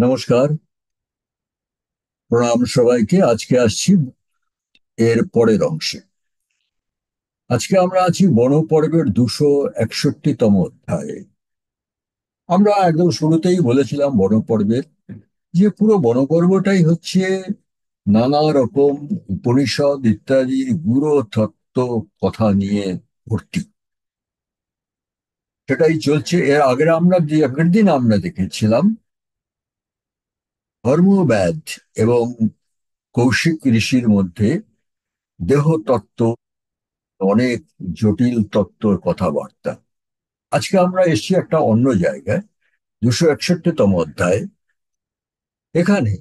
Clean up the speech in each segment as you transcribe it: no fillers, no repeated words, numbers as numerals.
নমস্কার। প্রণাম সবাইকে। আজকে আসছি এর পরের অংশে। আজকে আমরা আছি বনপর্বের 261তম অধ্যায়ে। আমরা একদম শুরুতেই বলেছিলাম বনপর্বের যে পুরো বনপর্বটাই হচ্ছে নানা রকম উপনিষদ ইত্যাদির গুরু তত্ত্ব কথা নিয়ে ভর্তি। সেটাই চলছে। আগের দিন আমরা দেখেছিলাম ধর্মব্যাদ এবং কৌশিক ঋষির মধ্যে দেহতত্ত্ব, অনেক জটিল তত্ত্বর কথাবার্তা। আজকে আমরা এসেছি একটা অন্য জায়গায়, 261তম অধ্যায়। এখানে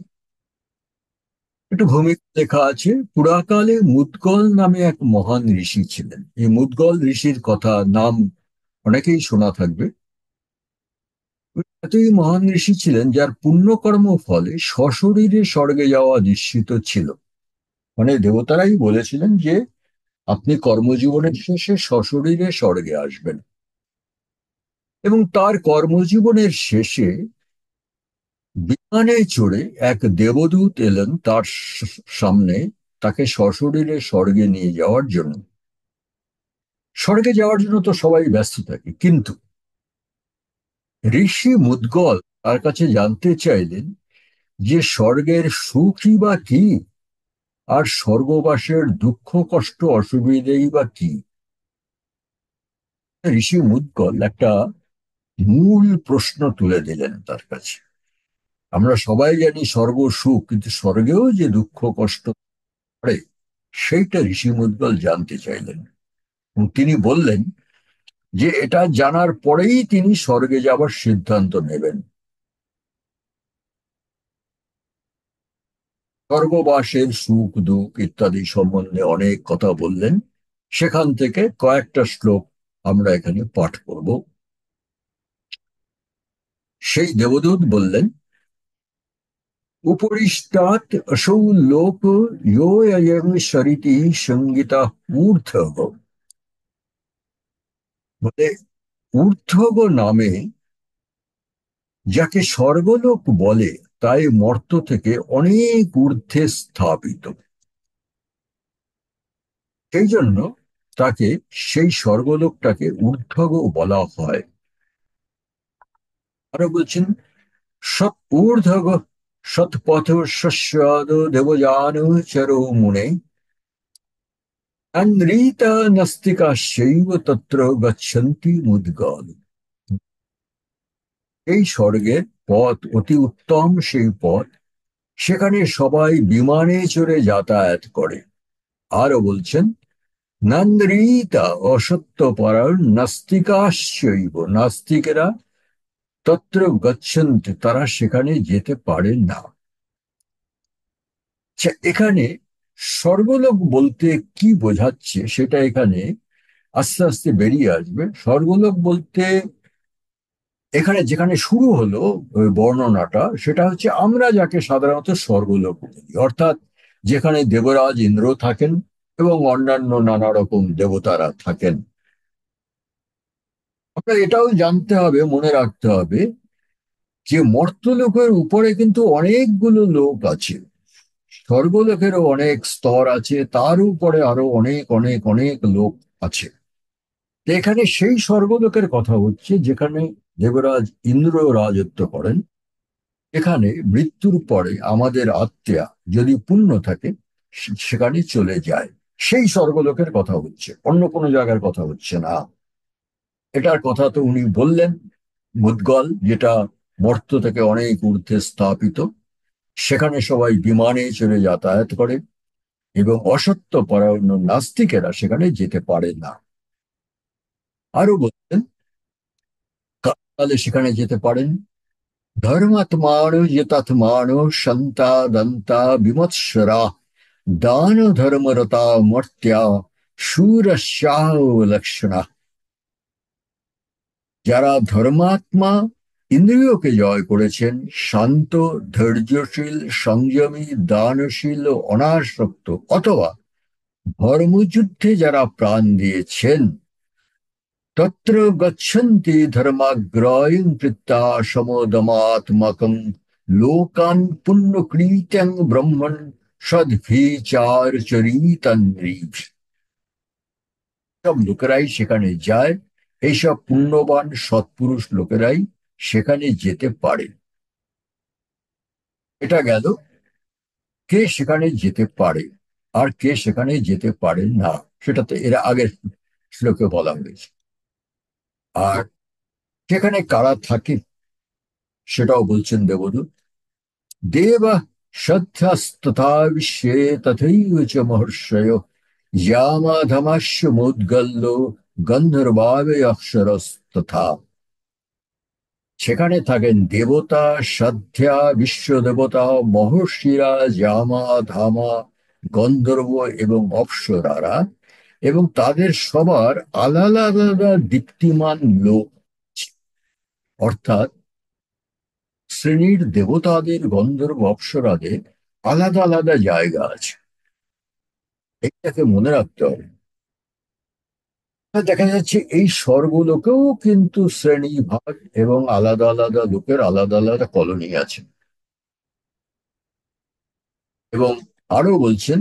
একটু ভূমিকা লেখা আছে। পুরাকালে মুদগল নামে এক মহান ঋষি ছিলেন। এই মুদগল ঋষির কথা নাম অনেকেই শোনা থাকবে। এতই মহান ঋষি ছিলেন যার পুণ্যকর্ম ফলে সশরীরে স্বর্গে যাওয়া নিশ্চিত ছিল। মানে দেবতারাই বলেছিলেন যে আপনি কর্মজীবনের শেষে সশরীরে স্বর্গে আসবেন। এবং তার কর্মজীবনের শেষে বিমানে চড়ে এক দেবদূত এলেন তার সামনে, তাকে সশরীরে স্বর্গে নিয়ে যাওয়ার জন্য। স্বর্গে যাওয়ার জন্য তো সবাই ব্যস্ত থাকে, কিন্তু ঋষি মুদগল তার কাছে জানতে চাইলেন যে স্বর্গের সুখই বা কি, আর স্বর্গবাসের দুঃখ কষ্ট অসুবিধেই বা কি। ঋষি মুদগল একটা মূল প্রশ্ন তুলে দিলেন তার কাছে। আমরা সবাই জানি স্বর্গ সুখ, কিন্তু স্বর্গেও যে দুঃখ কষ্ট পড়ে সেইটা ঋষি মুদগল জানতে চাইলেন। এবং তিনি বললেন যে এটা জানার পরেই তিনি স্বর্গে যাবার সিদ্ধান্ত নেবেন। স্বর্গবাসের সুখ দুঃখ ইত্যাদি সম্বন্ধে অনেক কথা বললেন। সেখান থেকে কয়েকটা শ্লোক আমরা এখানে পাঠ করব। সেই দেবদূত বললেন, উপরিষ্টাৎ অসৌ লোক ইয়ং সরিতি সঙ্গীতা ঊর্ধ্ব। বলে ঊর্ধ্বগ নামে যাকে স্বর্গলোক বলে, তাই মর্ত থেকে অনেক ঊর্ধ্বে স্থাপিত। সেই জন্য তাকে, সেই স্বর্গলোকটাকে ঊর্ধ্বগ বলা হয়। আরো বলছেন, সৎ ঊর্ধ্বগ সৎপথ শস্যাদ দেবযান চরো মুনে অনৃতা নাস্তিকা শৈব তত্র গচ্ছন্তি মুদ্গল। এই স্বর্গের পথ অতি উত্তম, সেই পথ, সেখানে সবাই বিমানে চড়ে যাতায়াত করে। আরো বলছেন, নন্দ্রীতা অসত্যপরায়ণ নাস্তিকাশ্চৈব, নাস্তিকেরা তত্র গচ্ছন্তি, তারা সেখানে যেতে পারে না। আচ্ছা, এখানে স্বর্গলোক বলতে কি বোঝাচ্ছে সেটা এখানে আস্তে আস্তে বেরিয়ে আসবে। স্বর্গলোক বলতে এখানে যেখানে শুরু হলো ওই বর্ণনাটা, সেটা হচ্ছে আমরা যাকে সাধারণত স্বর্গলোক বলি, অর্থাৎ যেখানে দেবরাজ ইন্দ্র থাকেন এবং অন্যান্য নানা রকম দেবতারা থাকেন। আমরা এটাও জানতে হবে, মনে রাখতে হবে যে মর্ত্যলোকের উপরে কিন্তু অনেকগুলো লোক আছে। স্বর্গলোকেরও অনেক স্তর আছে, তার উপরে আরো অনেক অনেক অনেক লোক আছে। তো এখানে সেই স্বর্গলোকের কথা হচ্ছে যেখানে দেবরাজ ইন্দ্র রাজত্ব করেন। এখানে মৃত্যুর পরে আমাদের আত্মা যদি পুণ্য থাকে সেখানে চলে যায়। সেই স্বর্গলোকের কথা হচ্ছে, অন্য কোনো জায়গার কথা হচ্ছে না। এটার কথা তো উনি বললেন মুদগল, যেটা মর্ত্য থেকে অনেক ঊর্ধ্বে স্থাপিত। সেখানে সবাই বিমানে চড়ে যাতায়াত করে এবং অসত্য পরায়ণ নাস্তিকেরা সেখানে যেতে পারে না। আরো বলছেন, কালে সেখানে যেতে পারেন ধর্মাত্মান যথাত্মান সন্তা দন্তা বিমৎসরা দান ধর্মরতা মর্ত্যা শূরস্যাহ লক্ষণা। যারা ধর্মাত্মা, ইন্দ্রিয়কে জয় করেছেন, শান্ত, ধৈর্যশীল, সংযমী, দানশীল ও অনাসক্ত, অথবা ধর্মযুদ্ধে যারা প্রাণ দিয়েছেন, তত্র গচ্ছন্তি ধর্মাগ্রয়ং কৃত্তা সমদমাত্মকং লোকান পুণ্যকৃত্যং ব্রহ্মণ সদ্ভিচার চরিতন। সব লোকেরাই সেখানে যায়, এইসব পুণ্যবান সৎপুরুষ লোকেরাই সেখানে যেতে পারে। এটা গেল কে সেখানে যেতে পারে, আর কে সেখানে যেতে পারে না, সেটা তো এর আগের শ্লোকে বলা হয়েছে। আর সেখানে কারা থাকে সেটাও বলছেন দেবদূত। দেব সধ্যস্তথা বিশ্বে তথৈব চ মহর্ষয় যামাধমাস্য মুদ্গল্য গন্ধর্বাবে অক্ষরস্তথা। সেখানে থাকেন দেবতা, সাধ্যা, বিশ্ব দেবতা, মহর্ষিরা, জামা, ধামা, গন্ধর্ব এবং অপ্সরারা, এবং তাদের সবার আলাদা আলাদা দীপ্তিমান লোক আছে। অর্থাৎ শ্রেণীর দেবতাদের, গন্ধর্ব, অপ্সরাদের আলাদা আলাদা জায়গা আছে। এইটাকে মনে রাখতে হবে। দেখা যাচ্ছে এই স্বর্গলোকেও কিন্তু শ্রেণী ভাগ এবং আলাদা আলাদা লোকের আলাদা আলাদা কলোনি আছে। এবং আরো বলছেন,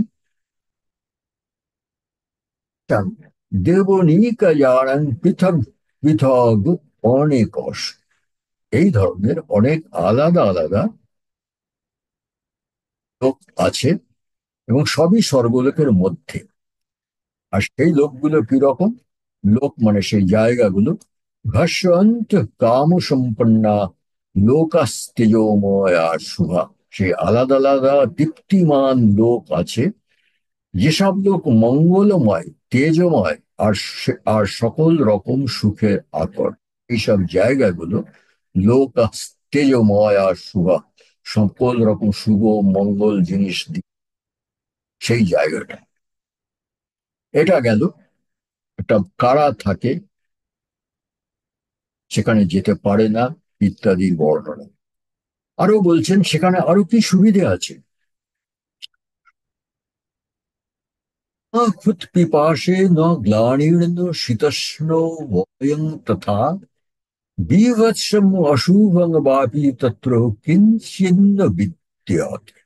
দেবনিকয়ানং পৃথক পৃথক অনেকশ। এই ধরনের অনেক আলাদা আলাদা লোক আছে, এবং সবই স্বর্গলোকের মধ্যে। আর সেই লোকগুলো কিরকম? লোক মানে সেই জায়গাগুলো, ভাস্বন্ত কাম সম্পন্না লোকাস্তেজময়া শুভা। সেই আলাদা আলাদা দীপ্তিমান লোক আছে, যেসব লোক মঙ্গলময়, তেজময়, আর সকল রকম সুখের আকর। এইসব জায়গাগুলো লোক তেজময় আর শুভা, সকল রকম শুভ মঙ্গল জিনিস সেই জায়গাটা। এটা গেল একটা কারা থাকে, সেখানে যেতে পারে না, ইত্যাদির বর্ণনা। আরো বলছেন সেখানে আরো কি সুবিধে আছে। খুত পিপাসে ন গ্লানির্ন শীতষ্ণ বয়ং তথা বীভৎসম অশুভং বাপি তত্র কিঞ্চিন্ন বিদ্যতে।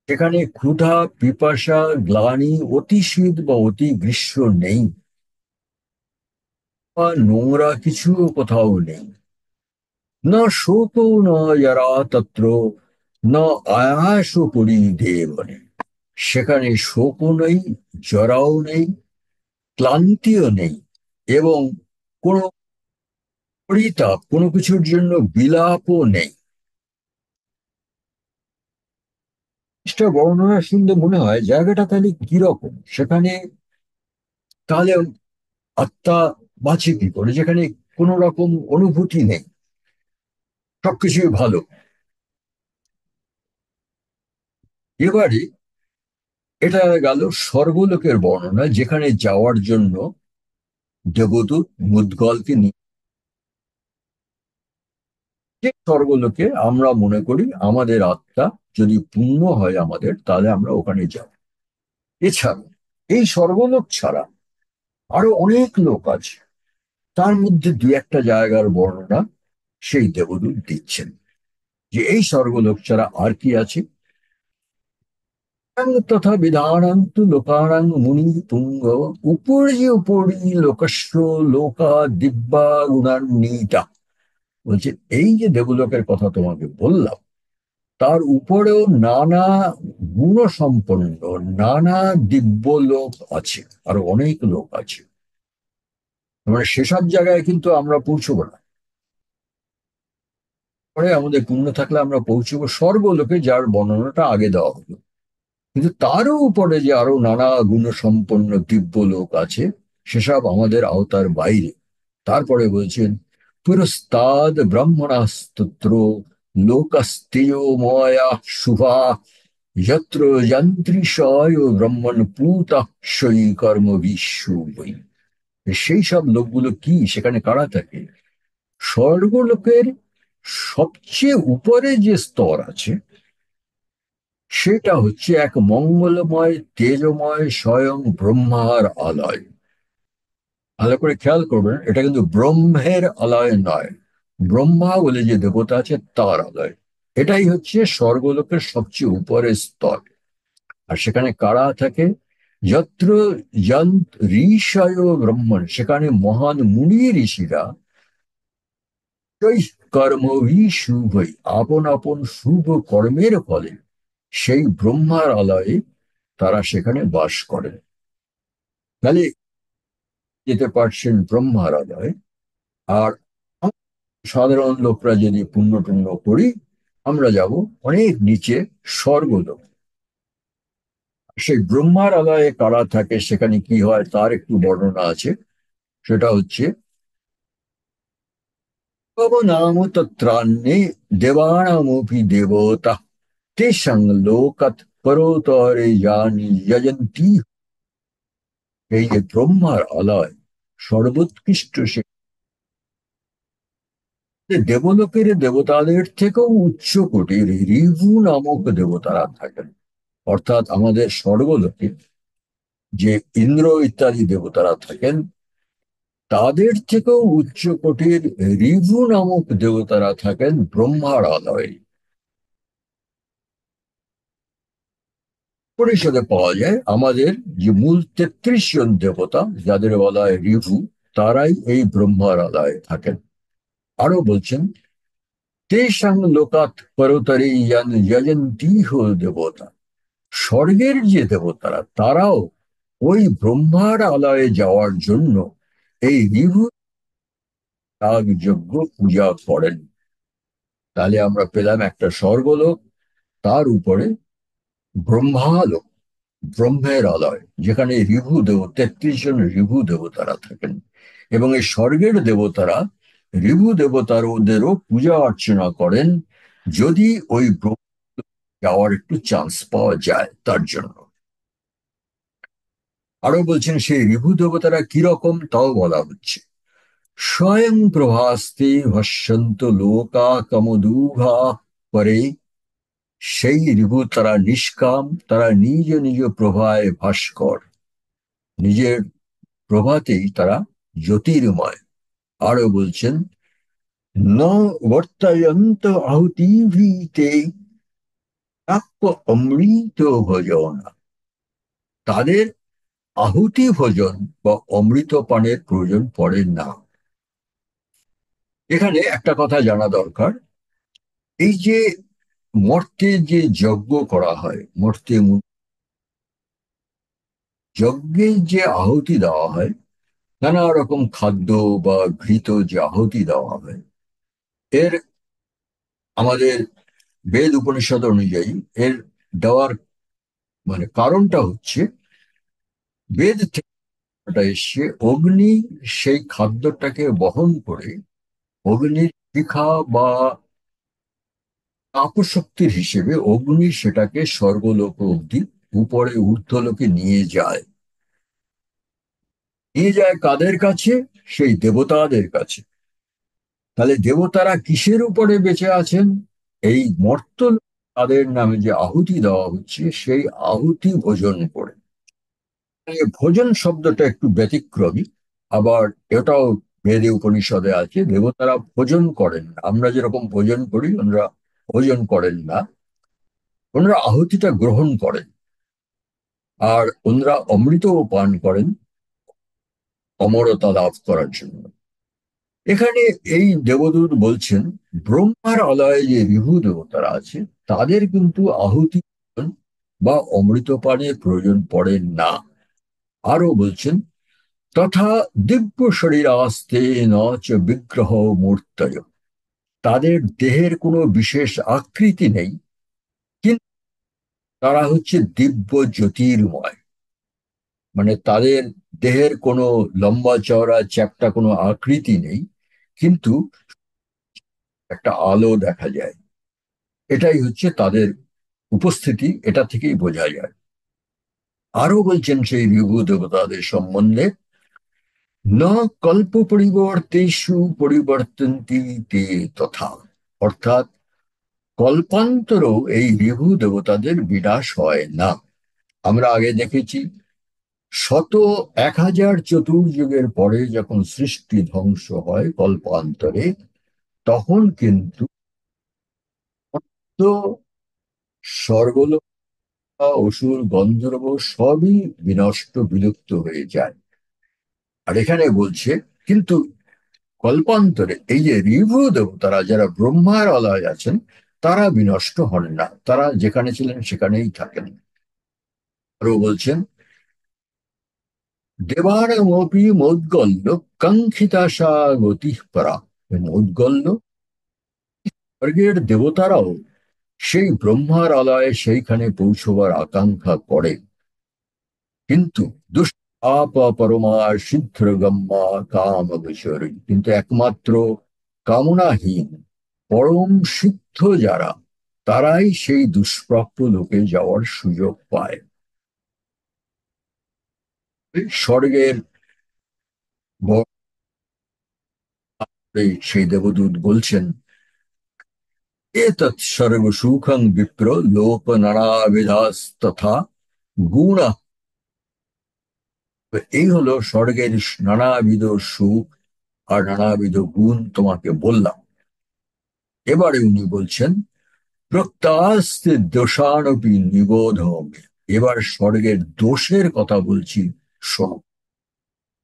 সেখানে ক্ষুধা, পিপাসা, গ্লানি, অতি শীত বা অতি গ্রীষ্ম নেই, বা নোংরা কিছু কোথাও নেই। না শোক, না যারা তত্র, না আয়াস পরিদেবনে। সেখানে শোকও নেই, জরাও নেই, ক্লান্তিও নেই, এবং কোনো পরিতাপ, কোনো কিছুর জন্য বিলাপও নেই। জিনিসটা বর্ণনা শুনলে মনে হয় জায়গাটা তাহলে কিরকম, সেখানে তাহলে আত্মা বাঁচে কি করে, যেখানে কোনো রকম অনুভূতি নেই, সবকিছুই ভালো। এবারে এটা গেল স্বর্গলোকের বর্ণনা, যেখানে যাওয়ার জন্য দেবদূত মুদগলকে নিয়ে। যে স্বর্গলোকে আমরা মনে করি আমাদের আত্মা যদি পুণ্য হয় আমাদের, তাহলে আমরা ওখানে যাব। এছাড়া এই স্বর্গলোক ছাড়া আরো অনেক লোক আছে, তার মধ্যে দু একটা জায়গার বর্ণনা সেই দেবদূত দিচ্ছেন, যে এই স্বর্গলোক ছাড়া আর কি আছে। তথা বিধানান্তু লোকানাং মুনি পুঙ্গ উপরি লোকস্য লোকা দিব্যা গুণান্বিতা। বলছে এই যে দেবলোকের কথা তোমাকে বললাম, তার উপরেও নানা গুণ সম্পন্ন নানা দিব্য লোক আছে, আর অনেক লোক আছে। মানে সেসব জায়গায় কিন্তু আমরা পৌঁছবো না, পরে আমাদের পুণ্য থাকলে আমরা পৌঁছবো স্বর্গলোকে, যার বর্ণনাটা আগে দেওয়া হলো। কিন্তু তারও উপরে যে আরো নানা গুণ সম্পন্ন দিব্য লোক আছে, সেসব আমাদের আওতার বাইরে। তারপরে বলছেন, পুরস্তাদ ব্রহ্মণাস্তত্র লোকস্তেয় ময়া শুভা যত্র যন্ত্রিষয় ব্রহ্মণ পূতা সই কর্ম বিশ্ব। সেই সব লোকগুলো কি, সেখানে কারা থাকে? স্বর্গলোকের সবচেয়ে উপরে যে স্তর আছে, সেটা হচ্ছে এক মঙ্গলময় তেজময় স্বয়ং ব্রহ্মার আলয়। ভালো করে খেয়াল করবেন, এটা কিন্তু ব্রহ্মের আলয় নয়, ব্রহ্মা বলে যে দেবতা আছে তার আলয়। এটাই হচ্ছে স্বর্গলোকের সবচেয়ে উপরের স্তর। আর সেখানে কারা থাকে? যত্র যন্ত ঋষয় ব্রহ্মণ, সেখানে মহান মুনি ঋষিরা কর্মভি শুভই, আপন আপন শুভ কর্মের ফলে সেই ব্রহ্মার আলয়ে তারা সেখানে বাস করেন। তাহলে যেতে পারছেন ব্রহ্মার আলয়। আর সাধারণ লোকরা যদি পুণ্য টুণ্য করি, আমরা যাব অনেক নিচে, স্বর্গলোক। সেই ব্রহ্মার আলয়ে কারা থাকে, সেখানে কি হয় তার একটু বর্ণনা আছে। সেটা হচ্ছে, তব নাম তত্রান্যে দেবানামপি দেবতা তেষাং লোকাৎ পরোতরে যজন্তি। এই যে ব্রহ্মার আলয়, সর্বোৎকৃষ্ট সে, দেবলোকের দেবতাদের থেকেও উচ্চ কোটির ঋভু নামক দেবতারা থাকেন। অর্থাৎ আমাদের স্বর্গলোকে যে ইন্দ্র ইত্যাদি দেবতারা থাকেন, তাদের থেকেও উচ্চ কোটির ঋভু নামক দেবতারা থাকেন ব্রহ্মার আলয়ে। পরিষদে পাওয়া যায় আমাদের যে মূল ৩৩ জন দেবতা, যাদের বলা হয় ঋভু, তারাই এই ব্রহ্মার আলয়ে থাকেন। আরো বলছেন, তেষাং লোকাৎ পরতরে যজন্তিহ দেবতা, স্বর্গের যে দেবতারা তারাও ওই ব্রহ্মার আলয়ে যাওয়ার জন্য এই ঋভু যাগ যজ্ঞ পূজা করেন। তাহলে আমরা পেলাম একটা স্বর্গলোক, তার উপরে ব্রহ্মালোক, ব্রহ্মের আলয়, যেখানে ঋভু ৩৩ জন ঋভু দেবতারা থাকেন। এবং এই স্বর্গের দেবতারা ঋভু দেবতার ওদেরও পূজা অর্চনা করেন, যদি ওই ব্রহ্ম যাওয়ার একটু চান্স পাওয়া যায় তার জন্য। আরো বলছেন সেই ঋভু দেবতারা কিরকম তাও বলা হচ্ছে। স্বয়ং প্রভাস্তে ভাষ্যন্ত লোকা কমদুঘা পরে, সেই ঋভু তারা নিষ্কাম, তারা নিজ নিজ প্রভায় ভাস্কর, নিজের প্রভাতেই তারা জ্যোতির্ময়। আরো বলছেন, ন বর্তয়ন্ত আহুতিভিতে প্রাপ্য অমৃত ভোজন, তাদের আহুতি ভোজন বা অমৃত পানের প্রয়োজন পড়ে না। এখানে একটা কথা জানা দরকার, এই যে মর্তে যে যজ্ঞ করা হয়, যজ্ঞে যে আহুতি দেওয়া হয়, নানা রকম খাদ্য বা ঘৃত যে আহুতি দেওয়া হয়, এর আমাদের বেদ উপনিষদ অনুযায়ী এর দেওয়ার কারণটা হচ্ছে, বেদ থেকে এসে অগ্নি সেই খাদ্যটাকে বহন করে অগ্নির শিখা বা তাপশক্তির হিসেবে অগ্নি সেটাকে স্বর্গলোক অব্দি, উপরে ঊর্ধ্বলোকে নিয়ে যায়। নিয়ে যায় কাদের কাছে? সেই দেবতাদের কাছে। তাহলে দেবতারা কিসের উপরে বেঁচে আছেন? এই মর্ত তাদের নামে যে আহুতি দেওয়া হচ্ছে, সেই আহুতি ভোজন করে। এই ভোজন শব্দটা একটু ব্যতিক্রমী। আবার এটাও বেদে উপনিষদে আছে, দেবতারা ভোজন করেন না। আমরা যেরকম ভোজন করি, ওনারা ভোজন করেন না, ওনারা আহুতিটা গ্রহণ করেন। আর ওনারা অমৃতও পান করেন অমরতা লাভ করার জন্য। এখানে এই দেবদূত বলছেন, ব্রহ্মার আলয়ে যে বিভু দেবতারা আছে, তাদের কিন্তু আহুতি বা অমৃত পানের প্রয়োজন পড়ে না। আরো বলছেন, তথা দিব্য শরীর আস্তে নচ বিগ্রহ মূর্তয়, তাদের দেহের কোনো বিশেষ আকৃতি নেই, কিন্তু তারা হচ্ছে দিব্য জ্যোতির্ময়। তাদের দেহের কোনো লম্বা চওড়া চ্যাপ্টা কোনো আকৃতি নেই, কিন্তু একটা আলো দেখা যায়। এটাই হচ্ছে তাদের উপস্থিতি, এটা থেকেই বোঝা যায়। আরো বলছেন সেই ঋভু দেবতাদের সম্বন্ধে, ন কল্প পরিবর্তেষু পরিবর্তন্তি তে তথা, অর্থাৎ কল্পান্তরেও এই ঋভু দেবতাদের বিনাশ হয় না। আমরা আগে দেখেছি, ১০০ ১,০০০ চতুর্যুগের পরে যখন সৃষ্টি ধ্বংস হয় কল্পান্তরে, তখন কিন্তু তো স্বর্গলোক, অসুর, গন্ধর্ব সবই বিনষ্ট বিলুপ্ত হয়ে যায়। আর এখানে বলছে কিন্তু কল্পান্তরে এই যে ঋভু দেবতারা যারা ব্রহ্মার আলয় আছেন, তারা বিনষ্ট হন না, তারা যেখানে ছিলেন সেখানেই থাকেন। আরো বলছেন, দেবানামপি মৌদ্গল্য কাঙ্ক্ষিতাশা গতি পরা। মৌদ্গল্য, স্বর্গের দেবতারাও সেই ব্রহ্মার আলয়ে সেইখানে পৌঁছবার আকাঙ্ক্ষা করে, কিন্তু দুষ্পাপ পরমা সিদ্ধগম্মা কাম বিচরি, কিন্তু একমাত্র কামনাহীন পরম সিদ্ধ যারা, তারাই সেই দুষ্প্রাপ্য লোকে যাওয়ার সুযোগ পায়। স্বর্গের সেই দেবদূত বলছেন, এতৎ সর্ব সুখং বিপ্র লোপ নানাবিধাস্তথা গুণ। এই হলো স্বর্গের নানাবিধ সুখ আর নানাবিধ গুণ তোমাকে বললাম। এবারে উনি বলছেন, প্রক্তাস্তে দোষানপি নিবোধ। এবার স্বর্গের দোষের কথা বলছি, শোনো।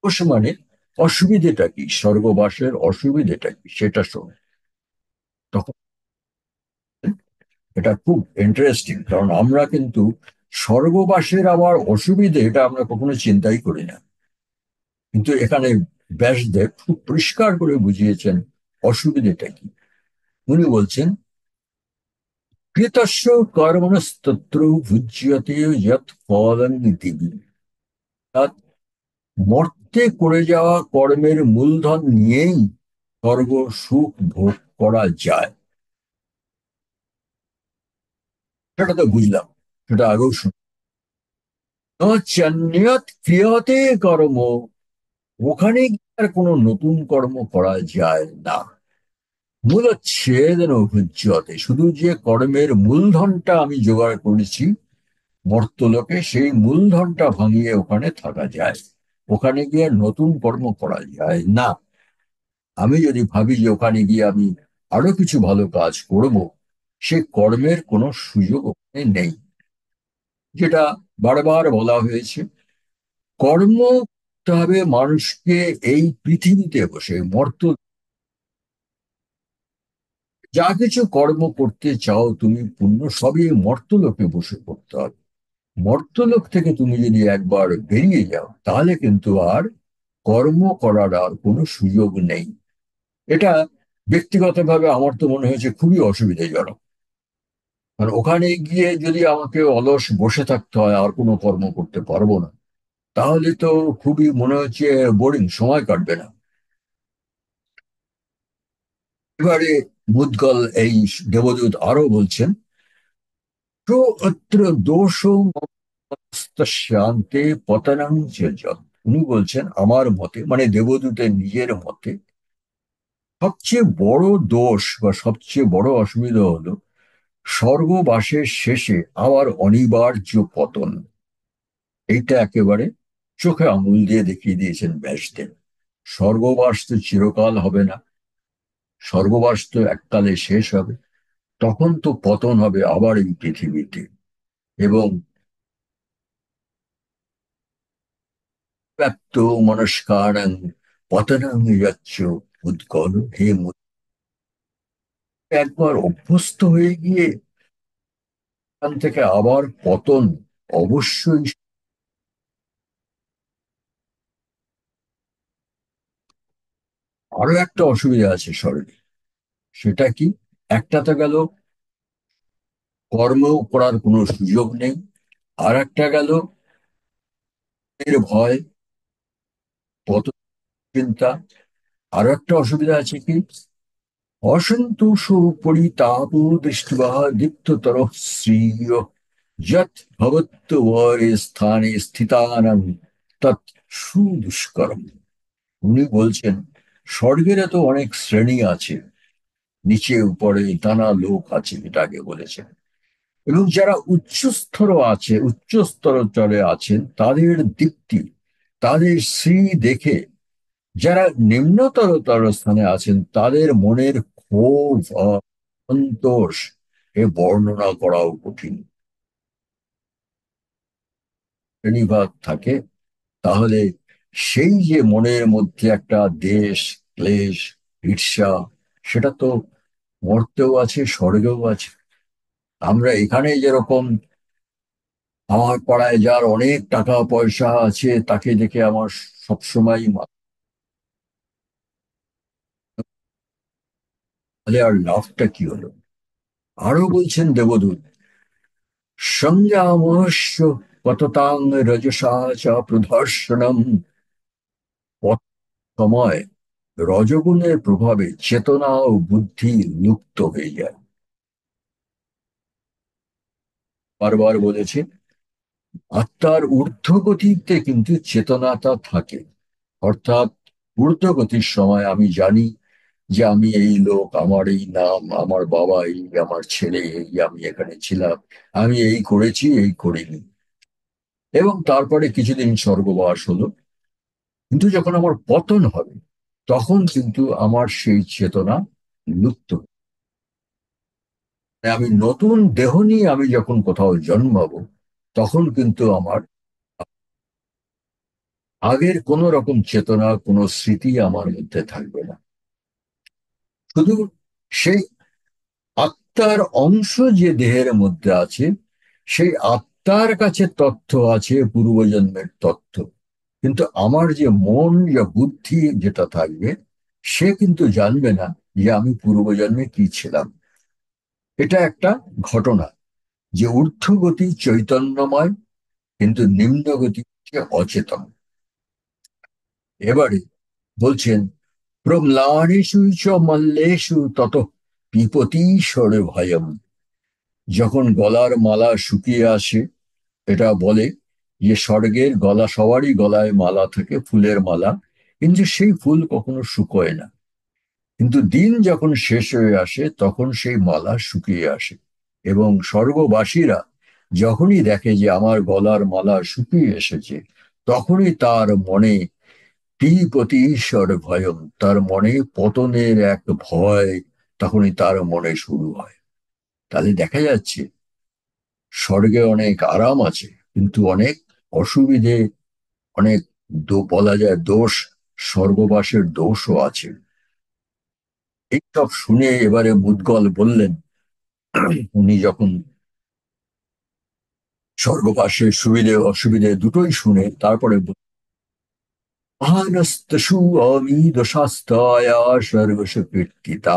দোষ মানে অসুবিধেটা কি, স্বর্গবাসের অসুবিধেটা কি সেটা শোনো। তখন এটা খুব ইন্টারেস্টিং, কারণ আমরা কিন্তু স্বর্গবাসের আবার অসুবিধে এটা আমরা কখনো চিন্তাই করি না, কিন্তু এখানে ব্যাসদেব খুব পরিষ্কার করে বুঝিয়েছেন অসুবিধেটা কি। উনি বলছেন, কৃতস্য কর্মণস্তত্র ভুজ্যতে যৎ ফলং দিবি। অর্থাৎ মর্তে করে যাওয়া কর্মের মূলধন নিয়েই স্বর্গ সুখ ভোগ করা যায়। সেটা তো বুঝলাম, সেটা আগেও শুন। চান্যত ক্রিয়তে কর্ম, ওখানে গিয়ে আর কোনো নতুন কর্ম করা যায় না। মূলচ্ছেদ ভুজ্যতে, শুধু যে কর্মের মূলধনটা আমি জোগাড় করেছি মর্তলোকে, সেই মূলধনটা ভাঙিয়ে ওখানে থাকা যায়, ওখানে গিয়ে নতুন কর্ম করা যায় না। আমি যদি ভাবি যে ওখানে গিয়ে আমি আরো কিছু ভালো কাজ করব, সে কর্মের কোনো সুযোগ ওখানে নেই। যেটা বারবার বলা হয়েছে, কর্ম করতে হবে মানুষকে এই পৃথিবীতে বসে। যা কিছু কর্ম করতে চাও তুমি পুণ্য, সবই মর্তলোকে বসে করতে হবে। মর্তলোক থেকে তুমি যদি একবার বেরিয়ে যাও, তাহলে কিন্তু আর কর্ম করার আর কোনো সুযোগ নেই। এটা ব্যক্তিগতভাবে আমার তো মনে হয়েছে খুবই অসুবিধাজনক। কারণ ওখানে গিয়ে যদি আমাকে অলস বসে থাকতে হয়, আর কোনো কর্ম করতে পারবো না, তাহলে তো খুবই মনে হচ্ছে বোরিং, সময় কাটবে না। এবারে মুদ্গল এই দেবদূত আরো বলছেন, তো অত্র দোষ শান্তে পতনং যৎ। উনি বলছেন, আমার মতে, মানে দেবদূতের নিজের মতে, সবচেয়ে বড় দোষ বা সবচেয়ে বড় অসুবিধা হলো স্বর্গবাসের শেষে আবার অনিবার্য পতন। এইটা একেবারে চোখে আঙুল দিয়ে দেখিয়ে দিয়েছেন ব্যাসদেব। স্বর্গবাস তো চিরকাল হবে না, স্বর্গবাস তো এককালে শেষ হবে, তখন তো পতন হবে আবার এই পৃথিবীতে। এবং ব্যক্ত মনস্কারং পতনং যাচ্ছ উৎকল। হে একবার অভ্যস্ত হয়ে গিয়ে এখান থেকে আবার পতন অবশ্যই। আরো একটা অসুবিধা আছে স্বর্গে, সেটা কি? একটা তো গেল কর্ম করার কোনো সুযোগ নেই, আর একটা গেল এর ভয়, কত চিন্তা। আরো একটা অসুবিধা আছে কি, অসন্তোষ পরিতাপ দৃষ্টিবা দীপ্ততর শ্রীয় যৎ ভবত্বরে স্থানে স্থিতানাং তৎ সুদুষ্করম। উনি বলছেন, স্বর্গের তো অনেক শ্রেণী আছে, নিচে উপরে নানা লোক আছে, এটাকে বলেছেন। এবং যারা উচ্চস্তর আছে, উচ্চস্তর চলে আছেন, তাদের দীপ্তি, তাদের শ্রী দেখে যারা নিম্নতর স্থানে আছেন তাদের মনের ক্ষোভ, অসন্তোষ, এ বর্ণনা করাও কঠিন। শ্রেণীভাগ থাকে, তাহলে সেই যে মনের মধ্যে একটা দেশ, ক্লেশ, ঈর্ষা, সেটা তো মর্তেও আছে, স্বর্গেও আছে। আমরা এখানে যেরকম আমার পাড়ায় যার অনেক টাকা পয়সা আছে তাকে দেখে আমার সবসময় তাহলে আর লাভটা কি হলো? আরো বলছেন দেবদূত, সংযমস্য পততাং রজসা চ প্রদর্শনম। সময় রজগুণের প্রভাবে চেতনা ও বুদ্ধি লুপ্ত হয়ে যায়। বারবার বলেছে, আত্মার ঊর্ধ্বগতিতে কিন্তু চেতনাটা থাকে। অর্থাৎ ঊর্ধ্বগতির সময় আমি জানি যে আমি এই লোক, আমার এই নাম, আমার বাবা এই, আমার ছেলে এই, আমি এখানে ছিলাম, আমি এই করেছি এই করিনি। এবং তারপরে কিছুদিন স্বর্গবাস হলো। কিন্তু যখন আমার পতন হবে, তখন কিন্তু আমার সেই চেতনা লুপ্ত আমি নতুন দেহ নিয়ে আমি যখন কোথাও জন্মাবো, তখন কিন্তু আমার আগের কোনো রকম চেতনা, কোনো স্মৃতি আমার মধ্যে থাকবে না। শুধু সেই আত্মার অংশ যে দেহের মধ্যে আছে, সেই আত্মার কাছে তথ্য আছে পূর্বজন্মের তথ্য। কিন্তু আমার যে মন, যে বুদ্ধি যেটা থাকবে, সে কিন্তু জানবে না যে আমি পূর্বজন্মে কি ছিলাম। এটা একটা ঘটনা যে ঊর্ধ্বগতি চৈতন্যময়, কিন্তু নিম্নগতি হচ্ছে অচেতন। এবারে বলছেন, প্রম্লানেষু চ মল্লেষু তত পিপতীশ্বরে ভয়ম। যখন গলার মালা শুকিয়ে আসে, এটা বলে যে স্বর্গের গলা, সবারই গলায় মালা থাকে, ফুলের মালা, কিন্তু সেই ফুল কখনো শুকোয় না। কিন্তু দিন যখন শেষ হয়ে আসে, তখন সেই মালা শুকিয়ে আসে। এবং স্বর্গবাসীরা যখনই দেখে যে আমার গলার মালা শুকিয়ে এসেছে, তখনই তার মনে প্রতি ঈশ্বর ভয়ম, তার মনে পতনের এক ভয় তখনই তার মনে শুরু হয়। তাহলে দেখা যাচ্ছে স্বর্গে অনেক আরাম আছে, কিন্তু অনেক অসুবিধে, অনেক বলা যায় দোষ, স্বর্গবাসের দোষও আছে। এইসব শুনে এবারে মুদগল বললেন, উনি যখন স্বর্গবাসের সুবিধে অসুবিধে দুটোই শুনে তারপরে মহানস্তসু অমি দশাস্তায় সর্বস্ব কীর্তিতা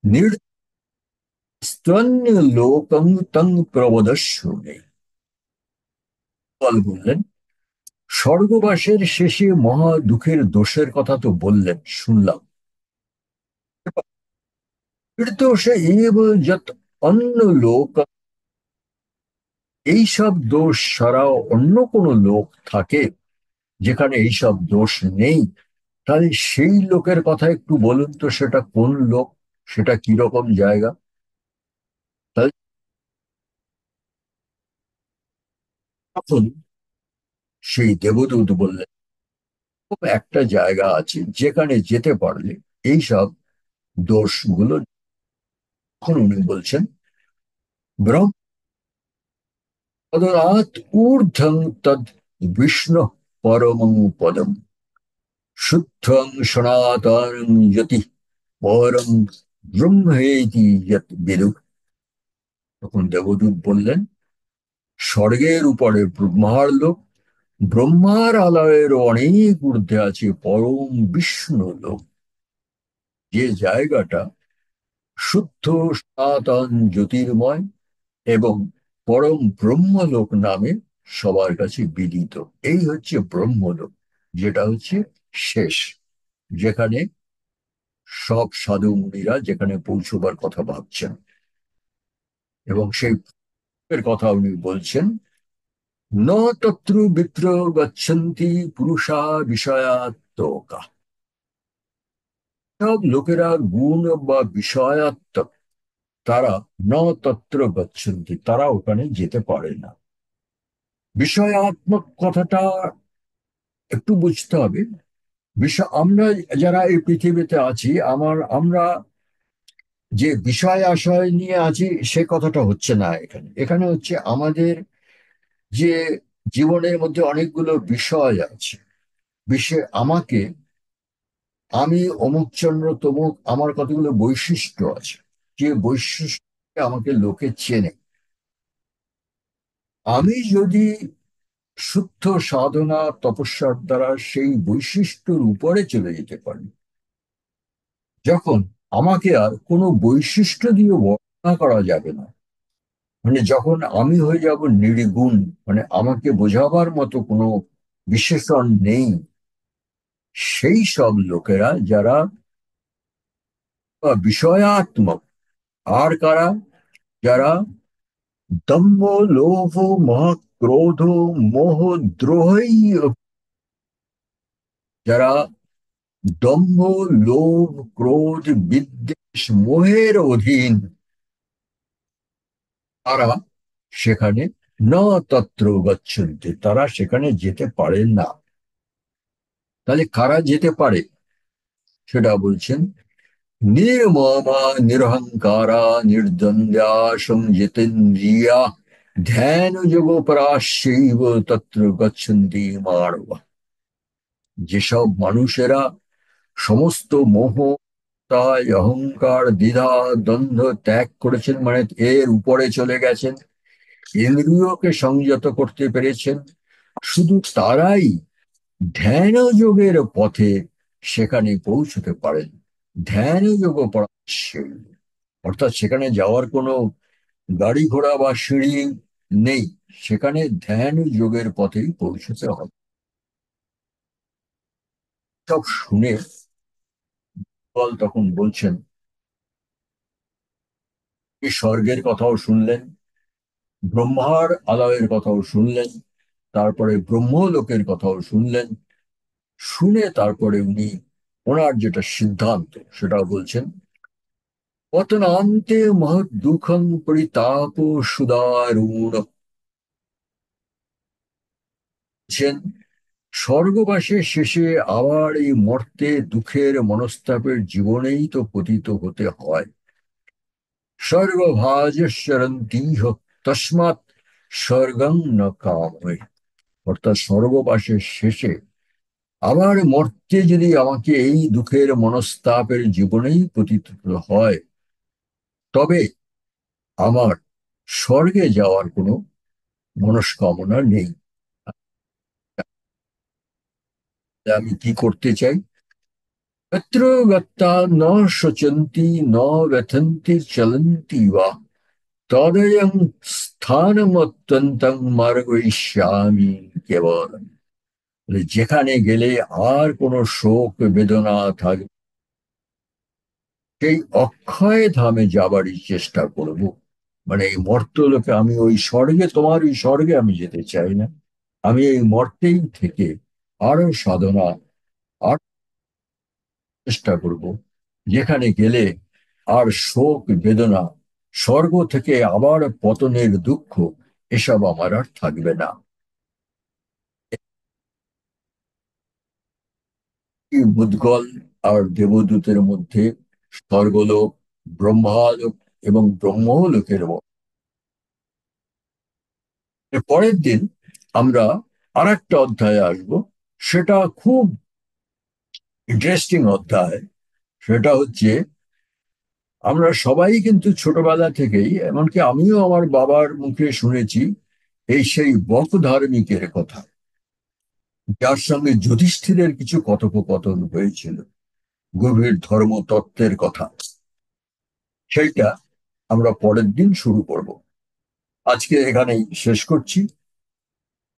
নির্স্তন্য লোকং তং প্রবদস্যুমে। বললেন, স্বর্গবাসের শেষে মহা দুঃখের দোষের কথা তো বললেন, শুনলাম। নির্দোষে এব যত অন্য লোক, এইসব দোষ ছাড়াও অন্য কোনো লোক থাকে যেখানে এইসব দোষ নেই। তাহলে সেই লোকের কথা একটু বলুন তো, সেটা কোন লোক, সেটা কিরকম জায়গা? তাহলে তখন সেই দেবদূত বললেন, খুব একটা জায়গা আছে যেখানে যেতে পারলে এইসব দোষগুলো, তখন উনি বলছেন, ব্রহ্মপদরাত ঊর্ধ্বং তদ বিষ্ণু পরমং পদম শুদ্ধং সনাতনং যতি পরম ব্রহ্মেতি যত বিদু। তখন দেবদূত বললেন, স্বর্গের উপরে ব্রহ্মার লোক, ব্রহ্মার আলয়ের অনেক ঊর্ধ্বে আছে পরম বিষ্ণু লোক, যে জায়গাটা শুদ্ধ সনাতন জ্যোতির্ময় এবং পরম ব্রহ্মলোক নামে সবার কাছে বিদিত। এই হচ্ছে ব্রহ্মলোক, যেটা হচ্ছে শেষ, যেখানে সব সাধু মুনিরা যেখানে পৌঁছবার কথা ভাবছেন। এবং সেই কথা উনি বলছেন, ন তত্র বিপ্র গচ্ছন্তি পুরুষা বিষয়াত্মকা। সব লোকেরা গুণ বা বিষয়াত্মক, তারা ন তত্র গচ্ছন্তি, তারা ওখানে যেতে পারে না। বিষয়াত্মক কথাটা একটু বুঝতে হবে। বিষয়, আমরা যারা এই পৃথিবীতে আছি, আমরা যে বিষয় আশয় নিয়ে আছি সে কথাটা হচ্ছে না এখানে। এখানে হচ্ছে আমাদের যে জীবনের মধ্যে অনেকগুলো বিষয় আছে, বিষয় আমাকে, আমি অমুক চন্দ্র তমুক, আমার কতগুলো বৈশিষ্ট্য আছে, যে বৈশিষ্ট্য আমাকে লোকে চেনে। আমি যদি শুদ্ধ সাধনা তপস্যার দ্বারা সেই বৈশিষ্ট্যর উপরে চলে যেতে পারি, যখন আমাকে আর কোনো বৈশিষ্ট্য দিয়ে বর্ণনা করা যাবে না, মানে যখন আমি হয়ে যাব নির্গুণ, মানে আমাকে বোঝাবার মতো কোনো বিশেষণ নেই, সেই সব লোকেরা যারা বিষয়াত্মক, আর কারা, যারা দম্ভ, লোভ, মোহ, ক্রোধ, মোহ, দ্রোহী, যারা দম্ভ, লোভ, ক্রোধ, বিদ্বেষ, মোহের অধীন, তারা সেখানে ন তত্র গচ্ছন্তি, তারা সেখানে যেতে পারে না। তাহলে কারা যেতে পারে সেটা বলছেন, নির্মমা নিরহংকারা নির্দ্বন্দ্বা সংযতেন্দ্রিয়া ধ্যান যোগপরাশৈব তত্র গচ্ছন্তি মানব। যেসব মানুষেরা সমস্ত মোহ, তাই অহংকার, দ্বিধা, দ্বন্দ্ব ত্যাগ করেছেন, মানে এর উপরে চলে গেছেন, ইন্দ্রিয়কে সংযত করতে পেরেছেন, শুধু তারাই ধ্যান যোগের পথে সেখানে পৌঁছতে পারেন। ধ্যান যোগ পরাশৈ, অর্থাৎ সেখানে যাওয়ার কোনো গাড়ি ঘোড়া বা সিঁড়ি নেই, সেখানে ধ্যান যোগের পথেই পৌঁছতে হবে। সব শুনে বল তখন বলছেন, এই স্বর্গের কথাও শুনলেন, ব্রহ্মার আলয়ের কথাও শুনলেন, তারপরে ব্রহ্মলোকের কথাও শুনলেন। শুনে তারপরে উনি ওনার যেটা সিদ্ধান্ত সেটাও বলছেন, পতনান্তে মহৎ দুঃখং পরিতাপ সুদারুণ। বলছেন, স্বর্গবাসের শেষে আবার এই মর্তে দুঃখের মনস্তাপের জীবনেই তো পতিত হতে হয়। স্বর্গভাজস্মরন্তিহ তস্মাৎ স্বর্গং ন কাময়ে। অর্থাৎ স্বর্গবাসের শেষে আবার মর্তে যদি আমাকে এই দুঃখের মনস্তাপের জীবনেই পতিত হতে হয়, তবে আমার স্বর্গে যাওয়ার কোনো মনস্কামনা নেই। আমি কি করতে চাই? তত্র গত্তা ন শোচন্তি ন ব্যথন্তি চলন্তি বা তদয়ং স্থানমত্যন্তং মার্গয়িষ্যামি কেবল। যেখানে গেলে আর কোনো শোক বেদনা থাকবে, সেই অক্ষয় ধামে যাবারই চেষ্টা করব। মানে এই মর্তলোকে, আমি ওই স্বর্গে, তোমার ওই স্বর্গে আমি যেতে চাই না। আমি এই মর্তেই থেকে আরো সাধনা, আর চেষ্টা করব, যেখানে গেলে আর শোক বেদনা, স্বর্গ থেকে আবার পতনের দুঃখ, এসব আমার আর থাকবে না। এই মুদগল আর দেবদূতের মধ্যে স্বর্গলোক, ব্রহ্মালোক এবং ব্রহ্মলোকের পরের দিন আমরা আর একটা অধ্যায়ে আসবো। সেটা খুব ইন্টারেস্টিং অধ্যায়। সেটা হচ্ছে, আমরা সবাই কিন্তু ছোটবেলা থেকেই, এমনকি আমিও আমার বাবার মুখে শুনেছি, এই সেই বক ধার্মিকের কথা, যার সঙ্গে যুধিষ্ঠিরের কিছু কথোপকথন হয়েছিল, গভীর ধর্মতত্ত্বের কথা। সেইটা আমরা পরের দিন শুরু করব। আজকে এখানেই শেষ করছি।